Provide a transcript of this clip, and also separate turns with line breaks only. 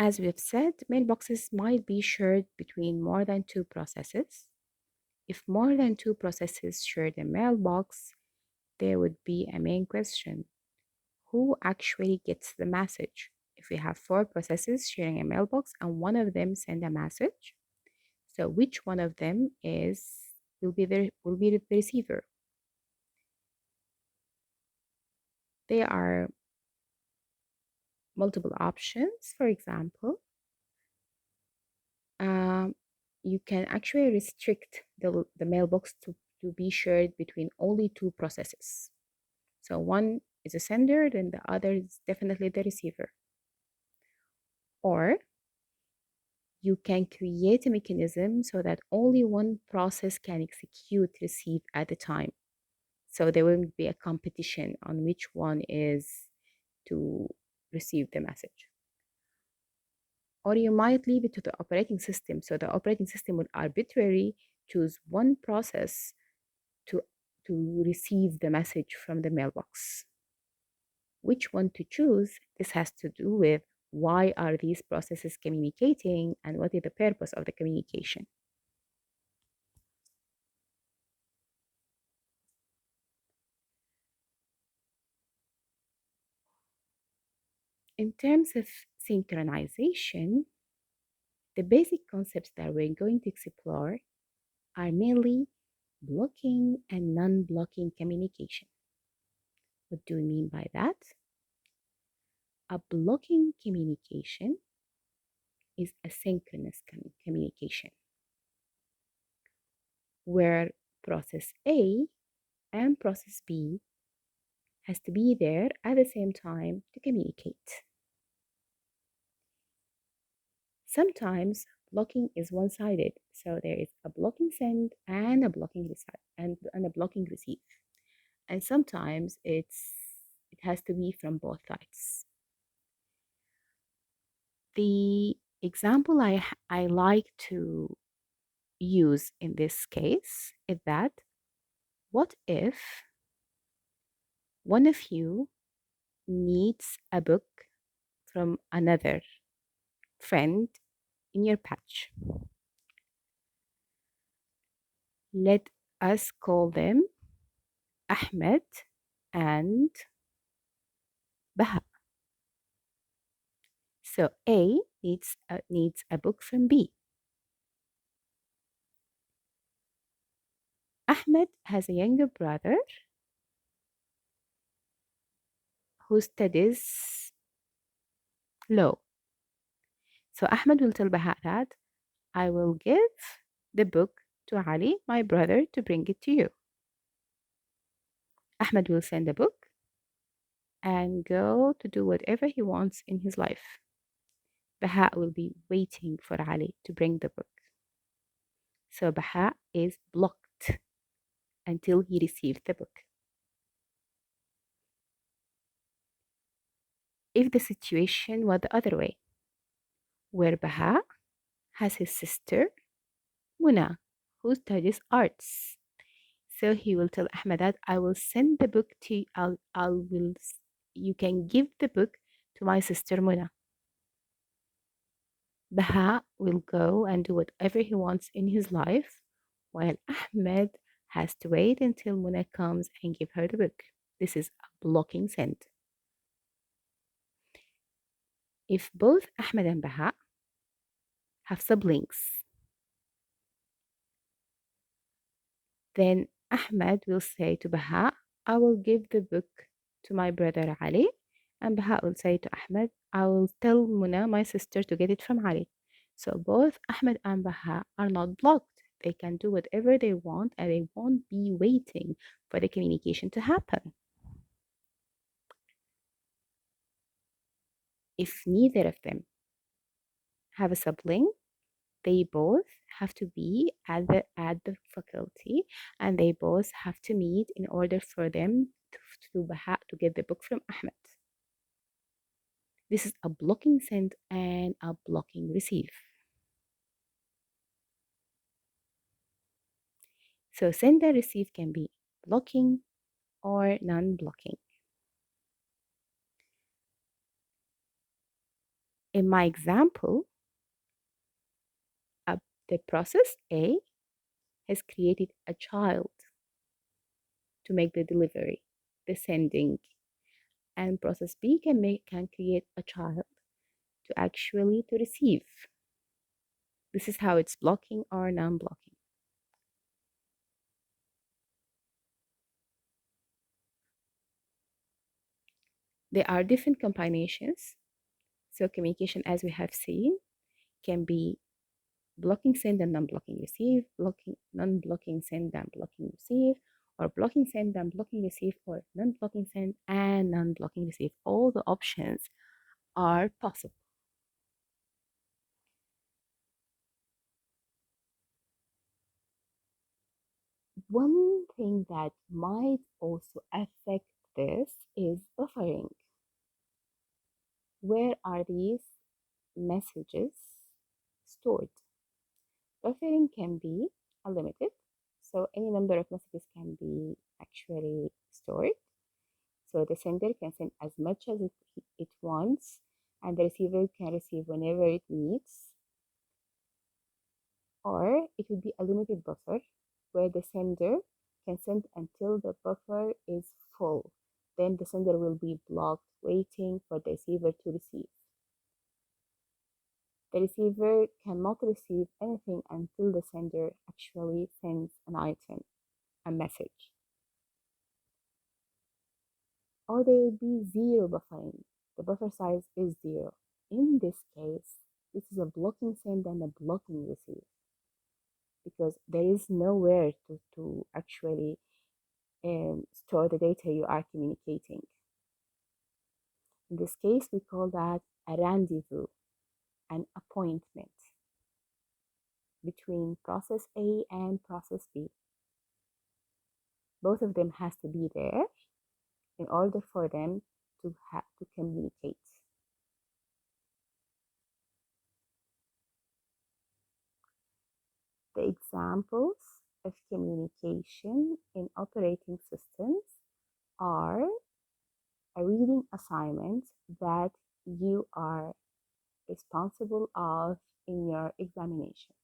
As we've said, mailboxes might be shared between more than two processes. If more than two processes share the mailbox, there would be a main question: who actually gets the message? If we have four processes sharing a mailbox and one of them send a message, so which one of them will be the receiver? There are multiple options. For example, um, you can actually restrict the mailbox to be shared between only two processes. So one is a sender, then the other is definitely the receiver. Or you can create a mechanism so that only one process can execute receive at a time. So there won't be a competition on which one is to receive the message. Or you might leave it to the operating system. So the operating system would arbitrarily choose one process to, to receive the message from the mailbox. Which one to choose, this has to do with why are these processes communicating and what is the purpose of the communication. In terms of synchronization, the basic concepts that we're going to explore are mainly blocking and non-blocking communication. What do we mean by that? A blocking communication is asynchronous communication, where process A and process B has to be there at the same time to communicate. Sometimes blocking is one-sided, so there is a blocking send and a blocking receive and a blocking receive. And sometimes it has to be from both sides. The example I like to use in this case is that what if one of you needs a book from another friend in your patch? Let us call them Ahmed and Baha. So A needs a book from B. Ahmed has a younger brother who studies law. So Ahmed will tell Baha that I will give the book to Ali, my brother, to bring it to you. Ahmed will send the book and go to do whatever he wants in his life. Baha will be waiting for Ali to bring the book. So Baha is blocked until he receives the book. If the situation was the other way, where Baha has his sister Muna, who studies arts. So he will tell Ahmed that I will send the book to you. You can give the book to my sister Muna. Baha will go and do whatever he wants in his life, while Ahmed has to wait until Muna comes and give her the book. This is a blocking send. If both Ahmed and Baha have siblings, then Ahmed will say to Baha, I will give the book to my brother Ali. And Baha will say to Ahmed, I will tell Muna, my sister, to get it from Ali. So both Ahmed and Baha are not blocked. They can do whatever they want and they won't be waiting for the communication to happen. If neither of them have a sibling, they both have to be at the faculty and they both have to meet in order for them to get the book from Ahmed. This is a blocking send and a blocking receive. So send and receive can be blocking or non-blocking. In my example, uh, the process A has created a child to make the delivery, the sending, and process B can create a child to actually to receive. This is how it's blocking or non-blocking. There are different combinations. So communication, as we have seen, can be blocking send and non-blocking receive, blocking non-blocking send and blocking receive, or blocking send and blocking receive, or non-blocking send and non-blocking receive. All the options are possible. One thing that might also affect this is buffering. Where are these messages stored? Buffering can be unlimited, so any number of messages can be actually stored. So the sender can send as much as it wants, and the receiver can receive whenever it needs. Or it would be a limited buffer where the sender can send until the buffer is full. Then the sender will be blocked, waiting for the receiver to receive. The receiver cannot receive anything until the sender actually sends an item, a message. Or there will be zero buffering. The buffer size is zero. In this case, this is a blocking send and a blocking receive because there is nowhere to actually store the data you are communicating. In this case, we call that a rendezvous, an appointment between process A and process B. Both of them has to be there in order for them to communicate. The examples of communication in operating systems are a reading assignment that you are responsible of in your examination.